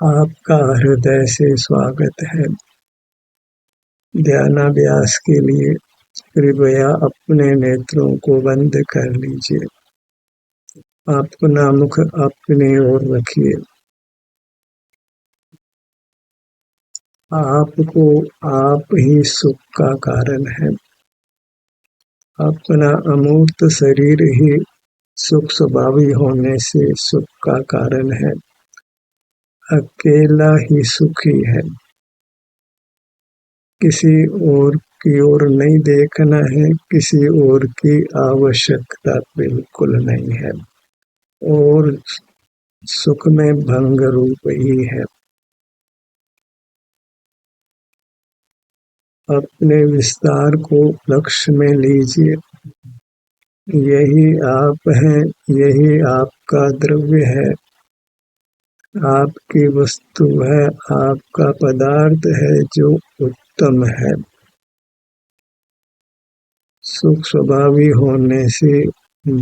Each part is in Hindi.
आपका हृदय से स्वागत है। ध्यानाभ्यास के लिए कृपया अपने नेत्रों को बंद कर लीजिए। अपना मुख अपनी ओर रखिए। आपको आप ही सुख का कारण है। अपना अमूर्त शरीर ही सुख स्वभावी होने से सुख का कारण है। अकेला ही सुखी है। किसी और की ओर नहीं देखना है, किसी और की आवश्यकता बिल्कुल नहीं है और सुख में भंग रूप ही है। अपने विस्तार को लक्ष्य में लीजिए। यही आप हैं, यही आपका द्रव्य है, आपकी वस्तु है, आपका पदार्थ है जो उत्तम है। सुख स्वभावी होने से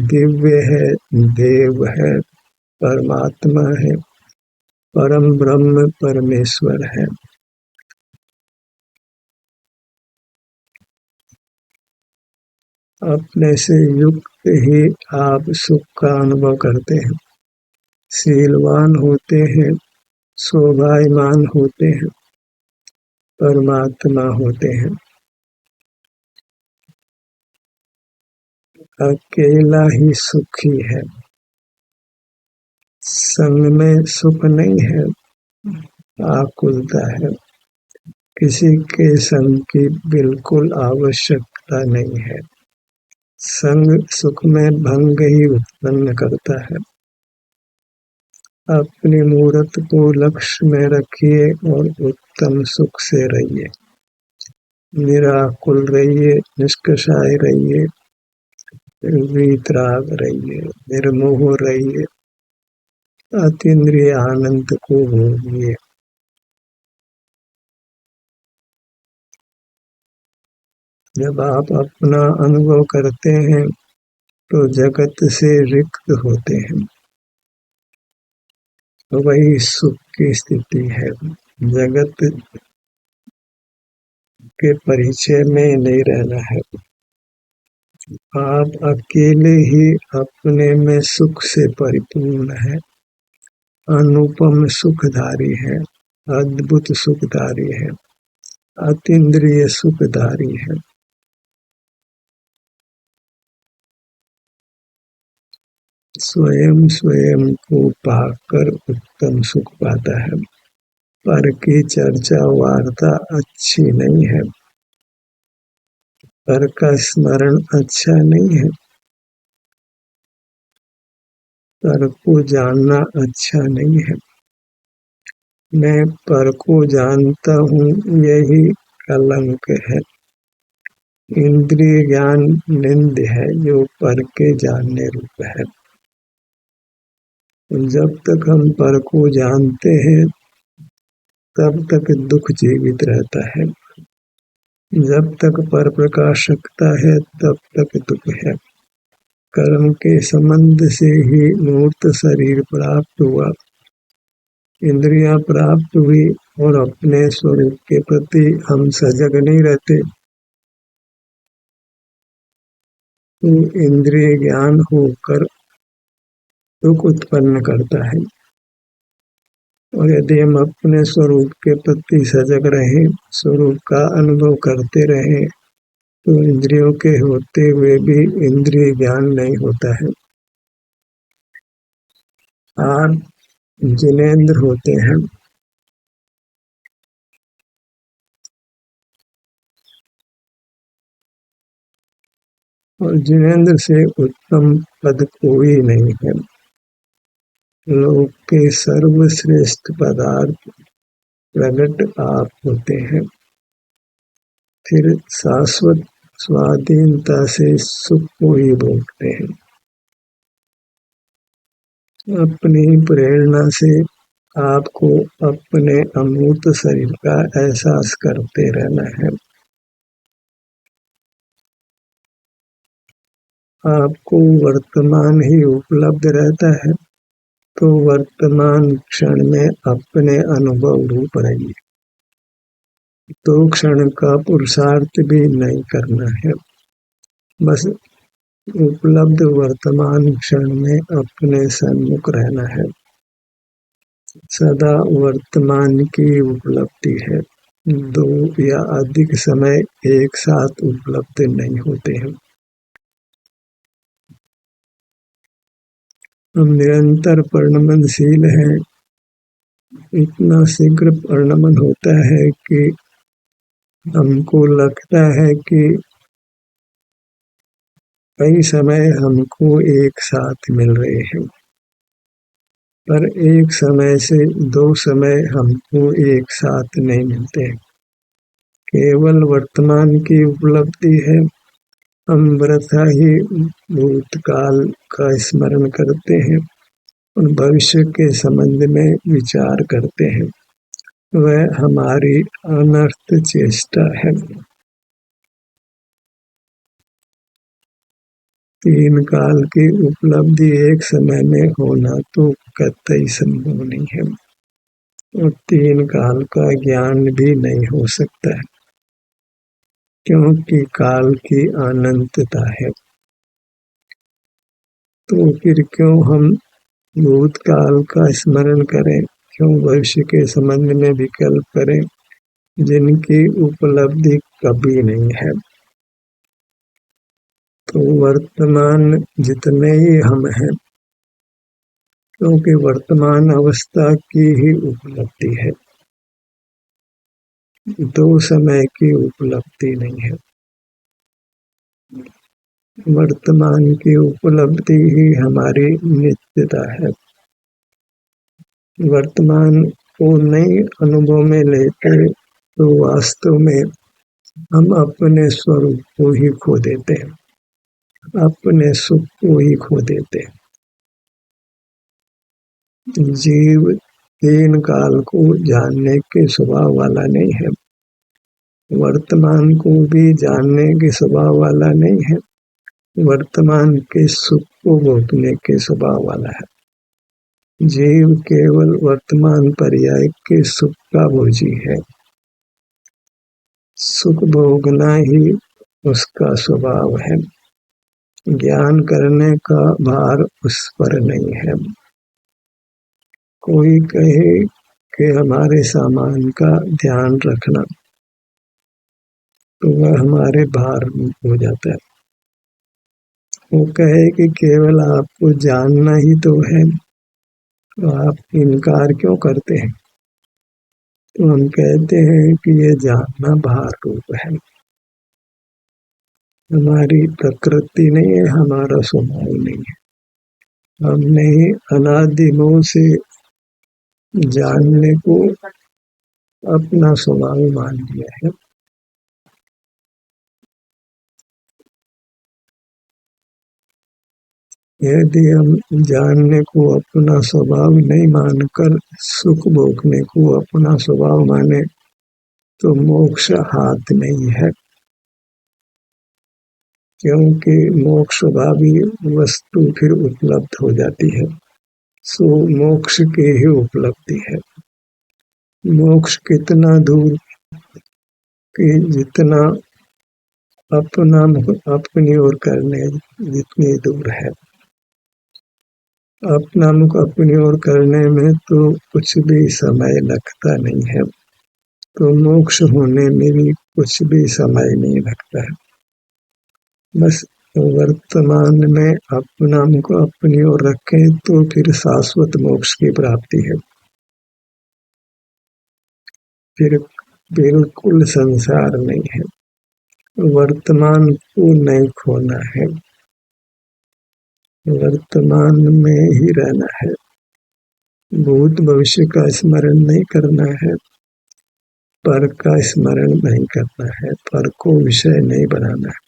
दिव्य है, देव है, परमात्मा है, परम ब्रह्म परमेश्वर है। अपने से युक्त ही आप सुख का अनुभव करते हैं, शीलवान होते हैं, शोभायमान होते हैं, परमात्मा होते हैं। अकेला ही सुखी है। संग में सुख नहीं है, आकुलता है। किसी के संग की बिल्कुल आवश्यकता नहीं है। संग सुख में भंग ही उत्पन्न करता है। अपनी मूर्त को लक्ष्य में रखिए और उत्तम सुख से रहिए। निराकुल रहिए, निष्कषाय रहिए, वीतराग रहिए, निर्मोह रहिए, अतीन्द्रिय आनंद को भोगिए। जब आप अपना अनुभव करते हैं तो जगत से रिक्त होते हैं। वही सुख की स्थिति है। जगत के परिचय में नहीं रहना है। आप अकेले ही अपने में सुख से परिपूर्ण है। अनुपम सुखधारी है, अद्भुत सुखधारी है, अतीन्द्रिय सुखधारी है। स्वयं स्वयं को पाकर उत्तम सुख पाता है। पर की चर्चा वार्ता अच्छी नहीं है। पर का स्मरण अच्छा नहीं है। पर को जानना अच्छा नहीं है। मैं पर को जानता हूँ, यही कलंक है। इंद्रिय ज्ञान निंद्य है जो पर के जानने रूप है। जब तक हम पर को जानते हैं तब तक दुख जीवित रहता है। जब तक पर प्रकाशकता है तब तक दुख है। कर्म के संबंध से ही मूर्त शरीर प्राप्त हुआ, इंद्रियां प्राप्त हुई और अपने स्वरूप के प्रति हम सजग नहीं रहते तो इंद्रिय ज्ञान होकर दुख उत्पन्न करता है। और यदि हम अपने स्वरूप के प्रति सजग रहें, स्वरूप का अनुभव करते रहें, तो इंद्रियों के होते हुए भी इंद्रिय ज्ञान नहीं होता है। आप जिनेंद्र होते हैं। और जिनेंद्र से उत्तम पद कोई नहीं है। लोक के सर्वश्रेष्ठ पदार्थ प्रगट आप होते हैं। फिर शाश्वत स्वाधीनता से सुख को ही भोगते हैं। अपनी प्रेरणा से आपको अपने अमूर्त शरीर का एहसास करते रहना है। आपको वर्तमान ही उपलब्ध रहता है। तो वर्तमान क्षण में अपने अनुभव रूप रहिए। तो क्षण का पुरुषार्थ भी नहीं करना है, बस उपलब्ध वर्तमान क्षण में अपने सन्मुख रहना है। सदा वर्तमान की उपलब्धि है। दो या अधिक समय एक साथ उपलब्ध नहीं होते हैं। हम निरंतर परिणमनशील हैं। इतना शीघ्र परिणमन होता है कि हमको लगता है कि कई समय हमको एक साथ मिल रहे हैं, पर एक समय से दो समय हमको एक साथ नहीं मिलते हैं। केवल वर्तमान की उपलब्धि है। हम वृथा ही भूतकाल का स्मरण करते हैं और भविष्य के संबंध में विचार करते हैं। वह हमारी अनर्थ चेष्टा है। तीन काल की उपलब्धि एक समय में होना तो कतई संभव नहीं है और तीन काल का ज्ञान भी नहीं हो सकता है, क्योंकि काल की अनंतता है। तो फिर क्यों हम भूतकाल का स्मरण करें, क्यों भविष्य के संबंध में विकल्प करें जिनकी उपलब्धि कभी नहीं है। तो वर्तमान जितने ही हम हैं, क्योंकि वर्तमान अवस्था की ही उपलब्धि है, दो समय की उपलब्धि नहीं है। वर्तमान की उपलब्धि ही हमारी नित्यता है। वर्तमान को नई अनुभव में लेकर तो वास्तव में हम अपने स्वरूप को ही खो देते हैं, अपने सुख को ही खो देते हैं। जीव तीन काल को जानने के स्वभाव वाला नहीं है, वर्तमान को भी जानने के स्वभाव वाला नहीं है, वर्तमान के सुख को भोगने के स्वभाव वाला है। जीव केवल वर्तमान पर्याय के सुख का भोजी है। सुख भोगना ही उसका स्वभाव है। ज्ञान करने का भार उस पर नहीं है। कोई कहे कि हमारे सामान का ध्यान रखना, तो वह हमारे भार हो जाता है। वो कहे कि केवल आपको जानना ही तो है, तो आप इनकार क्यों करते हैं? तो हम कहते हैं कि ये जानना भार रूप है, हमारी प्रकृति नहीं है, हमारा स्वभाव नहीं है। हमने ही अनादि मोह से जानने को अपना स्वभाव मान लिया है। यदि हम जानने को अपना स्वभाव नहीं मानकर सुख भोगने को अपना स्वभाव माने तो मोक्ष हाथ नहीं है, क्योंकि मोक्षभावी वस्तु फिर उपलब्ध हो जाती है। सो मोक्ष की ही उपलब्धि है। मोक्ष कितना दूर कि जितना अपना अपनी ओर करने जितनी दूर है। अपना मुख अपनी ओर करने में तो कुछ भी समय लगता नहीं है, तो मोक्ष होने में भी कुछ भी समय नहीं लगता है। बस वर्तमान में अपना मुख अपनी ओर रखें तो फिर शाश्वत मोक्ष की प्राप्ति है। फिर बिल्कुल संसार नहीं है। वर्तमान को नहीं खोना है, वर्तमान में ही रहना है। भूत भविष्य का स्मरण नहीं करना है, पर का स्मरण नहीं करना है, पर को विषय नहीं बनाना है,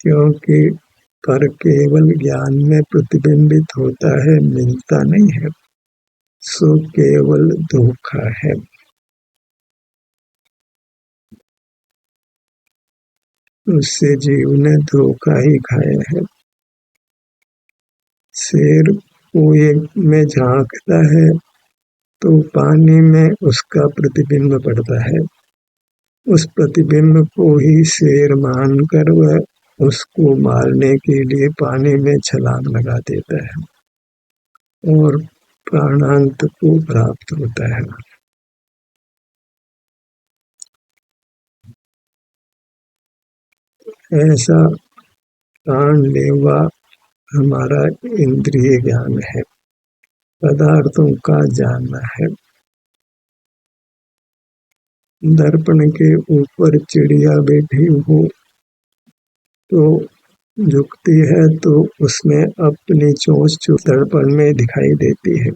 क्योंकि पर केवल ज्ञान में प्रतिबिंबित होता है, मिलता नहीं है। सो केवल धोखा है। उससे जीव ने धोखा ही खाया है। शेर कुएं में झांकता है तो पानी में उसका प्रतिबिंब पड़ता है। उस प्रतिबिंब को ही शेर मानकर वह उसको मारने के लिए पानी में छलांग लगा देता है और प्राणांत को प्राप्त होता है। ऐसा जानलेवा हमारा इंद्रिय ज्ञान है, पदार्थों का जानना है। दर्पण के ऊपर चिड़िया बैठी हो तो झुकती है तो उसमें अपनी चोंच दर्पण में दिखाई देती है।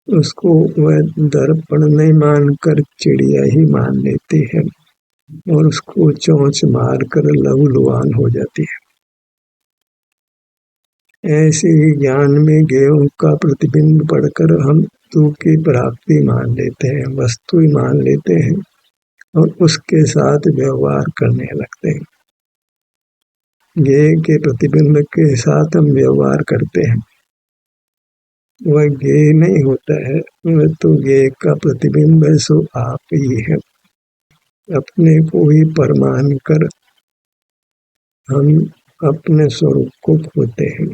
उसको वह दर्पण नहीं मानकर चिड़िया ही मान लेती है और उसको चोंच मारकर लहूलुहान हो जाती है। ऐसे ही ज्ञान में गेहूं का प्रतिबिंब पढ़कर हम तू की प्राप्ति मान लेते हैं, वस्तु ही मान लेते हैं और उसके साथ व्यवहार करने लगते हैं। गेय के प्रतिबिंब के साथ हम व्यवहार करते हैं, वह गेय नहीं होता है, वह तो गेय का प्रतिबिंब है, सो आप ही है। अपने को ही परमान कर हम अपने स्वरूप को खोते हैं।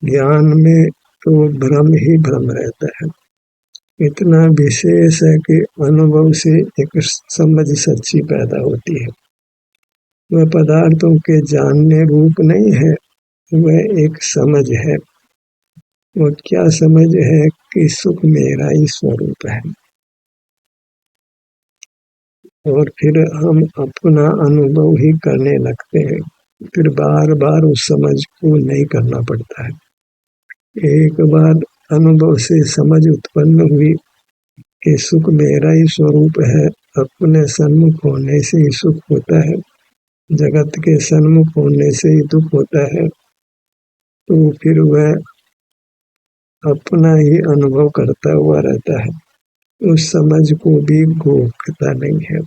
ज्ञान में तो भ्रम ही भ्रम रहता है, इतना विशेष है कि अनुभव से एक समझ सच्ची पैदा होती है। वह पदार्थों के जानने रूप नहीं है, वह एक समझ है। वह क्या समझ है कि सुख मेरा ही स्वरूप है। और फिर हम अपना अनुभव ही करने लगते हैं, फिर बार बार उस समझ को नहीं करना पड़ता है। एक बार अनुभव से समझ उत्पन्न हुई कि सुख मेरा ही स्वरूप है, अपने सन्मुख होने से ही सुख होता है, जगत के सन्मुख होने से ही दुख होता है, तो फिर वह अपना ही अनुभव करता हुआ रहता है। उस समझ को भी घोखता नहीं है,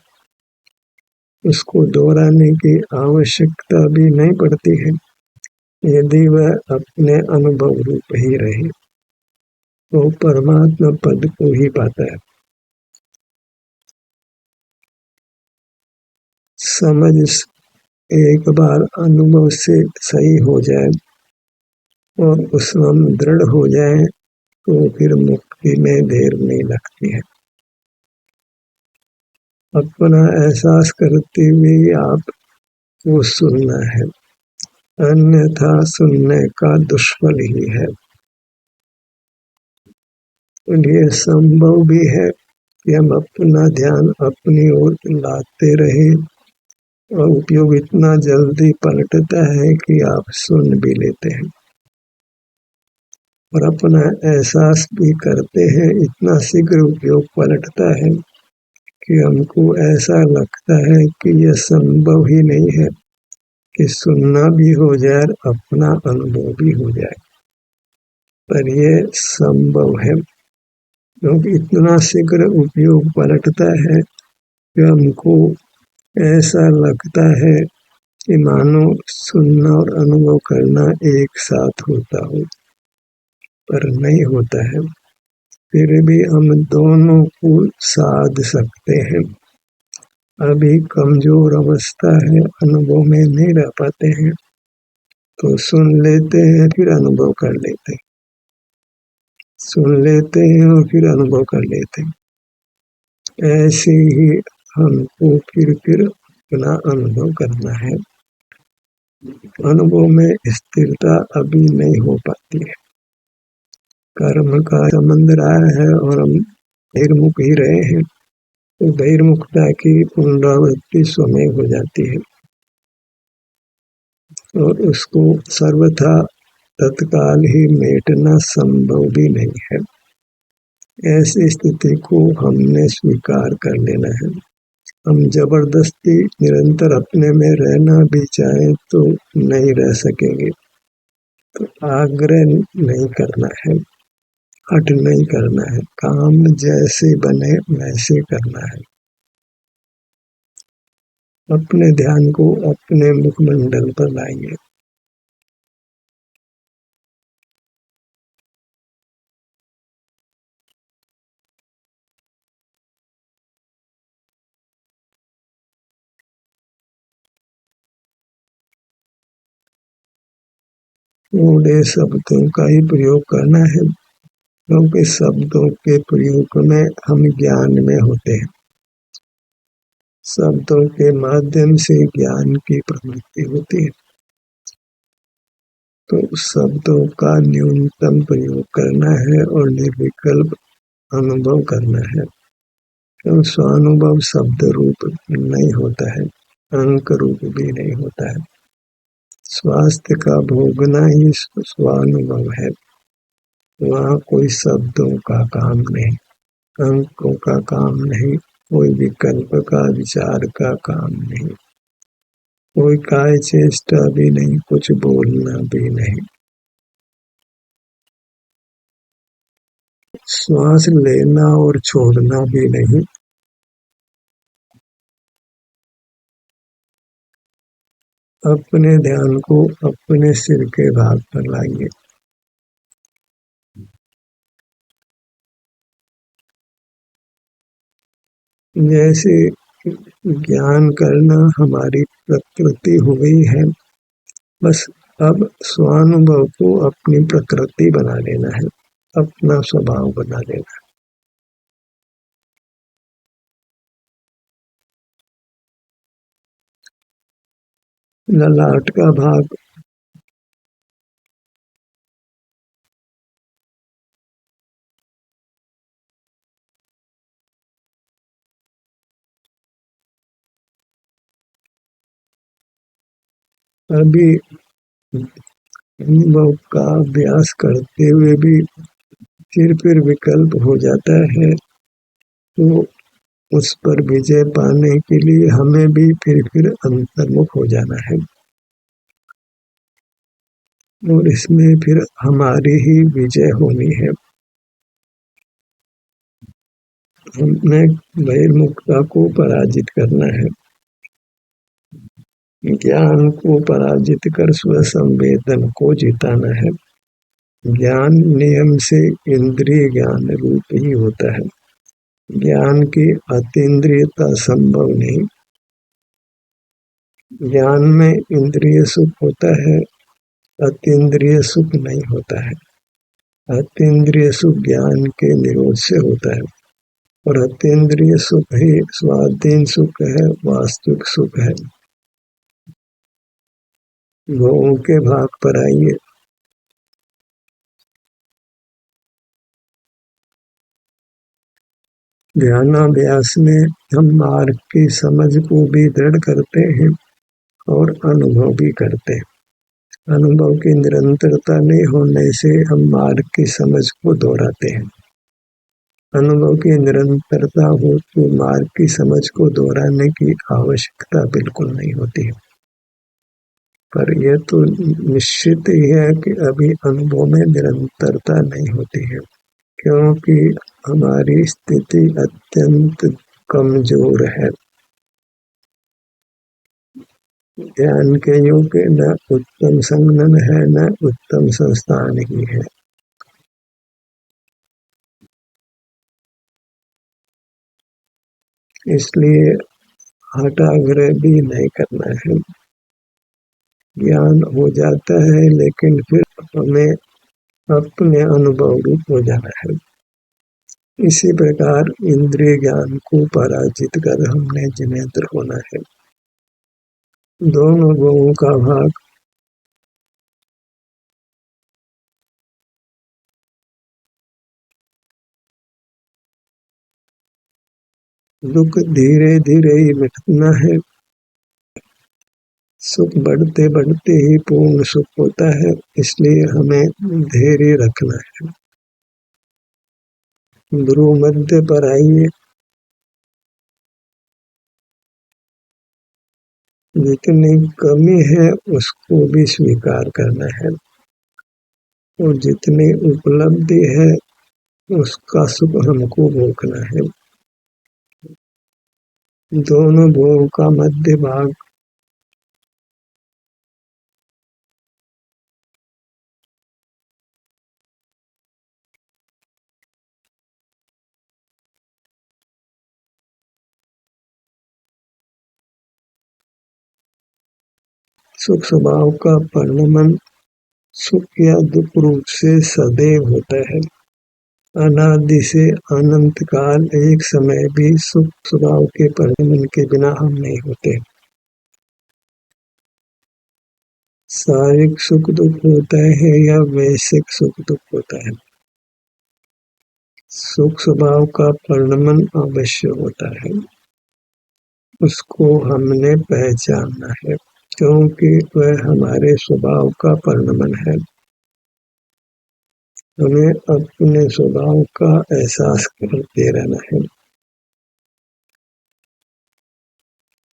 उसको दोहराने की आवश्यकता भी नहीं पड़ती है। यदि वह अपने अनुभव रूप ही रहे तो परमात्मा पद को ही पाता है। समझ एक बार अनुभव से सही हो जाए और उसमें हम दृढ़ हो जाए तो फिर मुक्ति में देर नहीं लगती है। अपना एहसास करते हुए आपको सुनना है, अन्यथा सुनने का दुष्फल ही है। ये संभव भी है कि हम अपना ध्यान अपनी ओर लाते रहे और उपयोग इतना जल्दी पलटता है कि आप सुन भी लेते हैं और अपना एहसास भी करते हैं। इतना शीघ्र उपयोग पलटता है कि हमको ऐसा लगता है कि यह संभव ही नहीं है कि सुनना भी हो जाए और अपना अनुभव भी हो जाए, पर यह संभव है क्योंकि इतना शीघ्र उपयोग पलटता है कि हमको ऐसा लगता है कि मानो सुनना और अनुभव करना एक साथ होता हो, पर नहीं होता है। फिर भी हम दोनों को साध सकते हैं। अभी कमजोर अवस्था है, अनुभव में नहीं रह पाते हैं, तो सुन लेते हैं फिर अनुभव कर लेते हैं, सुन लेते हैं और फिर अनुभव कर लेते हैं। ऐसे ही हमको फिर अपना अनुभव करना है। अनुभव में स्थिरता अभी नहीं हो पाती है, कर्म का संबंध रहा है और हम बहिर्मुख ही रहे हैं, तो बहिर्मुखता की पुनरावृत्ति स्वमें हो जाती है और उसको सर्वथा तत्काल ही मेटना संभव भी नहीं है। ऐसी स्थिति को हमने स्वीकार कर लेना है। हम जबरदस्ती निरंतर अपने में रहना भी चाहें तो नहीं रह सकेंगे, तो आग्रह नहीं करना है, हट नहीं करना है, काम जैसे बने वैसे करना है। अपने ध्यान को अपने मुखमंडल पर लाइए। थोड़े शब्दों का ही प्रयोग करना है, क्योंकि शब्दों के प्रयोग में हम ज्ञान में होते हैं। शब्दों के माध्यम से ज्ञान की प्रवृत्ति होती है, तो शब्दों का न्यूनतम प्रयोग करना है और निर्विकल्प अनुभव करना है। क्यों स्वानुभव शब्द रूप नहीं होता है, अंक रूप भी नहीं होता है। स्वास्थ्य का भोगना ही स्वानुभव है। वहाँ कोई शब्दों का काम नहीं, अंकों का काम नहीं, कोई विकल्प का विचार का काम नहीं, कोई काय चेष्टा भी नहीं, कुछ बोलना भी नहीं। श्वास लेना और छोड़ना भी नहीं। अपने ध्यान को अपने सिर के भाग पर लाइए। जैसे ज्ञान करना हमारी प्रकृति हो गई है, बस अब स्वानुभव को अपनी प्रकृति बना लेना है, अपना स्वभाव बना लेना है। ललाट का भाग अभी अनुभव का अभ्यास करते हुए भी फिर विकल्प हो जाता है, तो उस पर विजय पाने के लिए हमें भी फिर अंतर्मुख हो जाना है, और इसमें फिर हमारी ही विजय होनी है। हमें बहिर्मुखता को पराजित करना है, ज्ञान को पराजित कर स्वसंवेदन को जिताना है। ज्ञान नियम से इंद्रिय ज्ञान रूप ही होता है, ज्ञान की अतीन्द्रियता संभव नहीं। ज्ञान में इंद्रिय सुख होता है, अतीन्द्रिय सुख नहीं होता है। अतीन्द्रिय सुख ज्ञान के निरोध से होता है, और अतीन्द्रिय सुख ही स्वाधीन सुख है, वास्तविक सुख है। भोगों के भाग पर आइए। ध्यानाभ्यास में हम मार्ग की समझ को भी दृढ़ करते हैं और अनुभव भी करते हैं। अनुभव की निरंतरता नहीं होने से हम मार्ग की समझ को दोहराते हैं। अनुभव की निरंतरता हो तो मार्ग की समझ को दोहराने की आवश्यकता बिल्कुल नहीं होती है। पर यह तो निश्चित ही है कि अभी अनुभव में निरंतरता नहीं होती है, क्योंकि हमारी स्थिति अत्यंत कमजोर है। ध्यान के योग्य न उत्तम संगठन है, न उत्तम संस्थान ही है। इसलिए हठाग्रह भी नहीं करना है। ज्ञान हो जाता है, लेकिन फिर हमें अपने अनुभव रूप हो जाना है। इसी प्रकार इंद्रिय ज्ञान को पराजित कर हमने जिनेंद्र होना है। दोनों गुणों का भाग दुख धीरे धीरे ही मिटना है। सुख बढ़ते बढ़ते ही पूर्ण सुख होता है, इसलिए हमें धैर्य रखना है। ध्रुव मध्य पर आइए। जितनी कमी है उसको भी स्वीकार करना है, और जितनी उपलब्धि है उसका सुख हमको भोगना है। दोनों भुवों का मध्य भाग सुख स्वभाव का परिणमन सुख या दुख रूप से सदैव होता है। अनादि से अनंत काल एक समय भी सुख स्वभाव के परिणमन के बिना हम नहीं होते। शारीरिक सुख दुख होता है या वैश्विक सुख दुख होता है, सुख स्वभाव का परिणमन अवश्य होता है। उसको हमने पहचानना है क्योंकि वह हमारे स्वभाव का परिणमन है। हमें अपने स्वभाव का एहसास करते रहना है।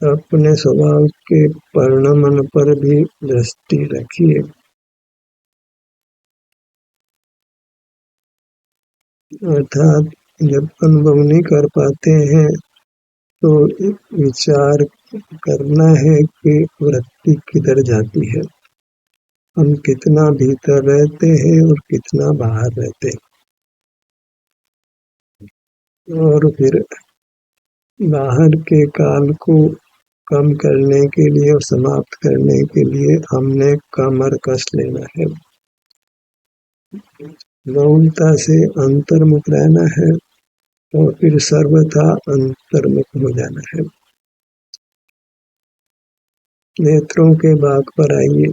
अपने स्वभाव के परिणमन पर भी दृष्टि रखिए। अर्थात जब अनुभव नहीं कर पाते हैं तो विचार करना है कि वृत्ति किधर जाती है, हम कितना भीतर रहते हैं और कितना बाहर रहते हैं। और फिर बाहर के काल को कम करने के लिए और समाप्त करने के लिए हमने कमर कस लेना है। गौणता से अंतर्मुख रहना है और फिर सर्वथा अंतर्मुख हो जाना है। नेत्रों के भाग पर आइए।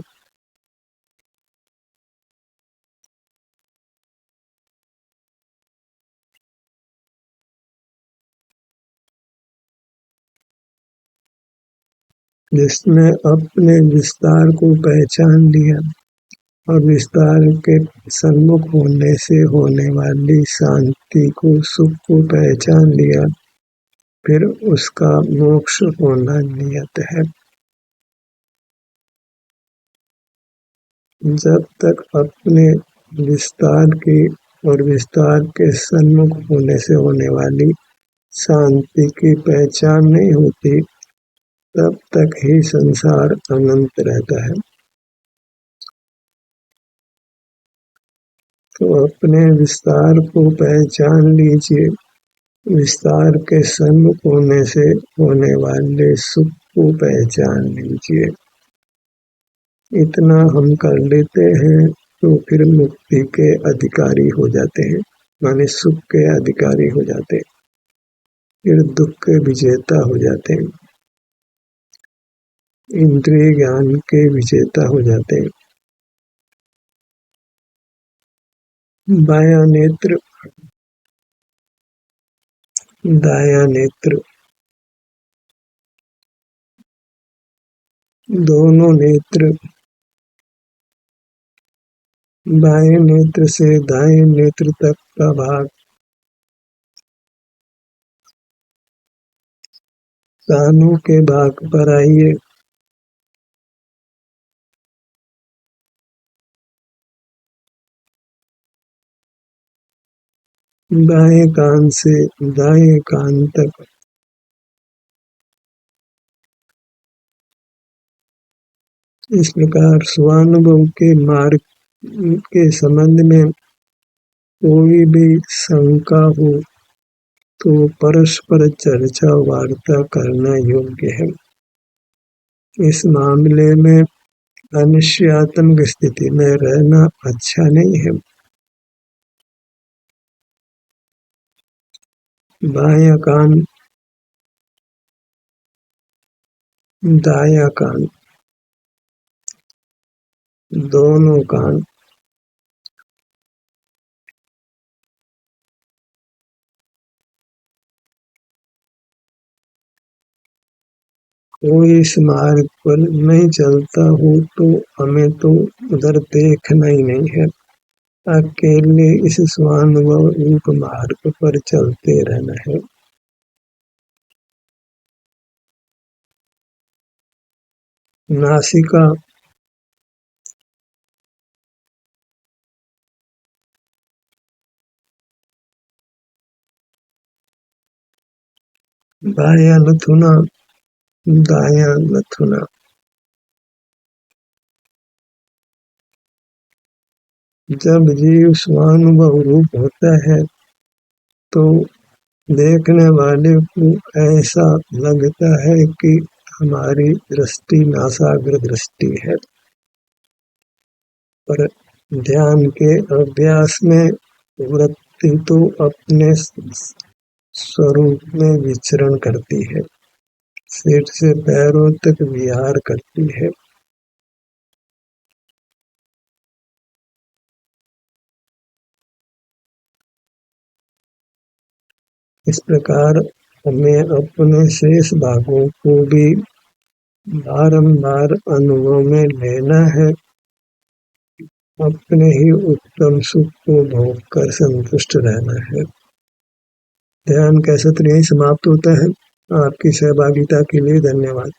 जिसने अपने विस्तार को पहचान लिया और विस्तार के सन्मुख होने से होने वाली शांति को सुख को पहचान लिया, फिर उसका मोक्ष होना नियत है। जब तक अपने विस्तार की और विस्तार के सन्मुख होने से होने वाली शांति की पहचान नहीं होती, तब तक ही संसार अनंत रहता है। तो अपने विस्तार को पहचान लीजिए। विस्तार के सन्मुख होने से होने वाले सुख को पहचान लीजिए। इतना हम कर लेते हैं तो फिर मुक्ति के अधिकारी हो जाते हैं, माने सुख के अधिकारी हो जाते हैं, फिर दुख के विजेता हो जाते हैं, इंद्रिय ज्ञान के विजेता हो जाते हैं। बायां नेत्र, दायां नेत्र, दोनों नेत्र, बाएं नेत्र से दाएं नेत्र तक का भाग, कानों के भाग पर आइए। बाएं कान से दाएं कान तक, इस प्रकार स्वानुभव के मार्ग के संबंध में कोई भी शंका हो तो परस्पर चर्चा वार्ता करना योग्य है। इस मामले में अनिश्चयात्मक स्थिति में रहना अच्छा नहीं है। बायां कान, दायां कान, दोनों कान, कोई इस मार्ग पर नहीं चलता हो तो हमें तो उधर देखना ही नहीं है, अकेले इस स्वानुभव रूप मार्ग पर चलते रहना है। नासिका, बायां नथुना, दायां नथुना। जब जीव स्वानुभव रूप होता है तो देखने वाले को ऐसा लगता है कि हमारी दृष्टि नासाग्र दृष्टि है, पर ध्यान के अभ्यास में वृत्ति तो अपने स्वरूप में विचरण करती है, सिर से पैरों तक विहार करती है। इस प्रकार हमें अपने शेष भागों को भी बारंबार अनुभव में लेना है, अपने ही उत्तम सुख को भोग कर संतुष्ट रहना है। ध्यान का सत्र यही समाप्त होता है। आपकी सहभागिता के लिए धन्यवाद।